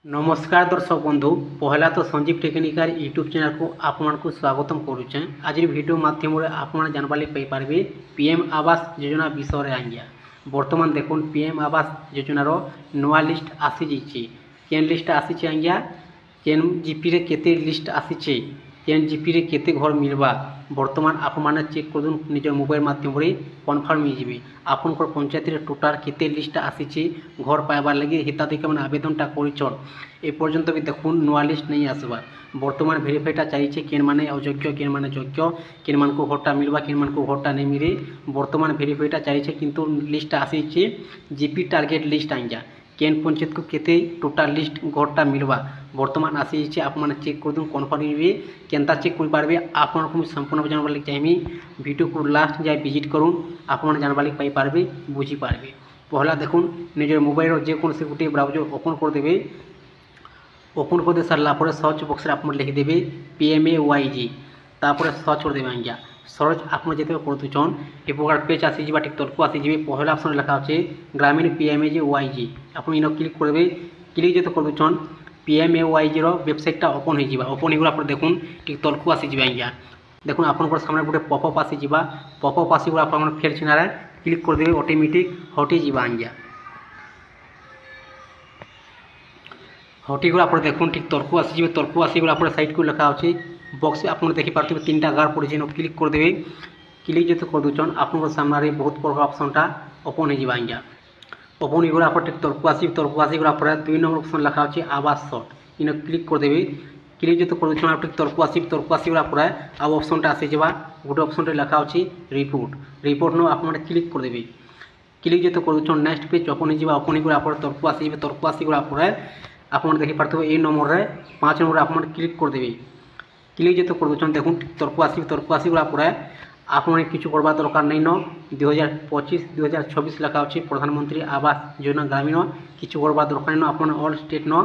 नमस्कार दर्शक बंधु पहला तो संजीव टेक्निकल यूट्यूब चैनल को आपको स्वागतम करुचे। आज वीडियो माध्यम आप जानवार पारे पीएम आवास योजना विषय आज्ञा बर्तमान देखो पीएम आवास योजनार नुआ लिस्ट आसी जाइए। केन लिस्ट आसी आज्ञा केन जीपी रे केते लिस्ट आसी केन जीपी रे केते घर मिलवा बर्तमान आप चेक कर निज मोबाइल माध्यम कनफर्म हो आपन पंचायत टोटाल केते लिस्ट आसी घर पाइबार लगे हिताधिकारी मैंने आवेदनटा करपर्यंत भी देखो नुआ लिस्ट नहीं आसबार बर्तमान भेरीफाईटा चली केन माने अयोग्य केन माने योग्य केन मान को घरटा मिलवा केन मान को घरटा नहीं मिले बर्तमान भेरीफाईटा चली किंतु लिस्ट आसी जीपी टार्गेट लिस्ट आज्ञा केन पंचायत को केते टोटाल लिस्ट घरटा मिलवा बर्तमान आसी आप चेक कर दूँ कनफर्म हुए केनता चेक कर पारे आपको संपूर्ण जानवार लगे चाहिए वीडियो को लास्ट जाए विजिट करूँ आप जानवार लगे पाइपारे बुझीपारे। पहला देखूँ निज मोबाइल जेको गोटे ब्राउजर ओपन करदे ओपन कर दे सारापर सर्च बक्स आप लिखिदेवे PMAYG तापर सर्च करदे आज्ञा सर्च आप जो कर ए प्रकार पेज आसीज ठीक तलक आसीजे पहला ऑप्शन लिखा अच्छे ग्रामीण PMAYG आप इन क्लिक करेंगे क्लिक जो कर दून PMAYG वेबसाइटा ओपन हो ओपन हो देखूँ ठीक तलक आसीजे आज्ञा देखो आप सामने गोटे पपअप आसीज पपअप आस फेर चिन्ह क्लिक करदे ऑटोमेटिक हटिज आज्ञा हटिगला देखो ठीक तलक आसीजे तलक आसगला साइड को लिखा अच्छे बक्स आप देखिपे तीन टा गार पड़े क्लिक करदे क्लिक जो कर दून आप सामने बहुत प्रकार ऑप्शनटा ओपन हो आज्ञा ओपन होगला ठीक तलक आसगला 2 नंबर ऑप्शन लिखा अच्छे आवास सर्ट इन क्लिक करदे क्लिक जो कर दून ठीक तलक आसगला अब ऑप्शनटा आसी जा गोटे ऑप्शन लिखा अच्छे रिपोर्ट नो आप क्लिक करदे क्लिक जो कर दून नेक्स्ट पेज ओपन हो ओपन होगला तलक आसगला आप देखिपे ये नंबर 5 नंबर आप क्लिक करदे क्लिक जो कर दून देखो तलक आसगला आप किसी करवा दरकार नहीं न 2025-2026 लिखा अच्छे प्रधानमंत्री आवास योजना ग्रामीण किसी करवा दरकार नहीं आप ऑल स्टेट न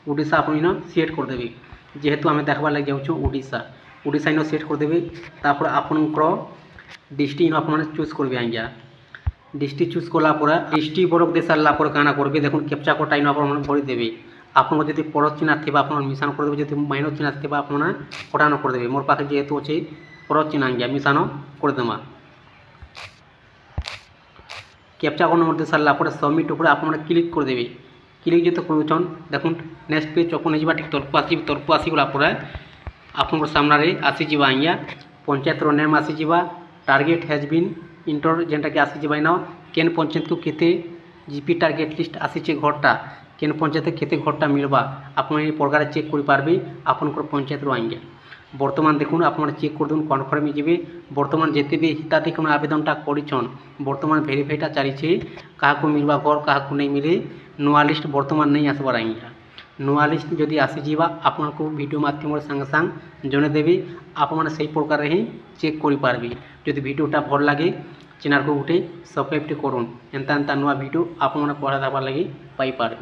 ओडिशा आप सिलेक्ट करदे जेहेतु आम देखबार लगे जाऊँ ओडिशा इन सिलेक्ट करदे तापर आपंकर डिस्ट्रिक्ट आप चूज करेंगे आज्ञा डिस्ट्रिक्ट चूज कलापर डिस्ट्रिक्ट बरफ दे सारापर क्या करेंगे देखो कैप्चा कोड टाइम आप भरीदेवे आपको जब प्लस चिन्ह थी आप मिशान करदे जब माइनस चिन्ह थी आप हटान करदे मोर पाखे जेहेतु अच्छे प्लस चिन्ह आज्ञा मिशान करदेमा कैप्चा कोड नंबर दे सारापर सबमिट उपर आप क्लिक करदे क्लिक जो कर दून देखो नेक्स्ट पेज ओपन हो ठीक तलक आसगला आप सामने आसीज आज्ञा पंचायत नेम आसीज टार्गेट हैज बीन इंटर जेनटा कि आसीज इन केन पंचायत को केते जीपी टार्गेट लिस्ट आसीचे घरटा केन पंचायत केते घरटा मिलवा आप प्रकार चेक कर पारे आपन पंचायत आज्ञा बर्तमान देखुन आप चेक कर दून कनफर्म हो बर्तमान जिते भी हिताधिकारी आवेदनटा कर बर्तमान भेरीफाईटा चली क्या मिलवा घर क्या नहीं मिले नुआ लिस्ट बर्तमान नहीं आसबार आज्ञा नुआ लिस्ट जदि आसीजा आपको वीडियो माध्यम सांगे सांग जनईदेवी आप से प्रकार ही चेक कर पारे जदि वीडियोटा भल लगे चैनल को गोटे सब्सक्राइब करूँ एंता नुआ वीडियो आप पढ़ा देवार लगे पाइपारे।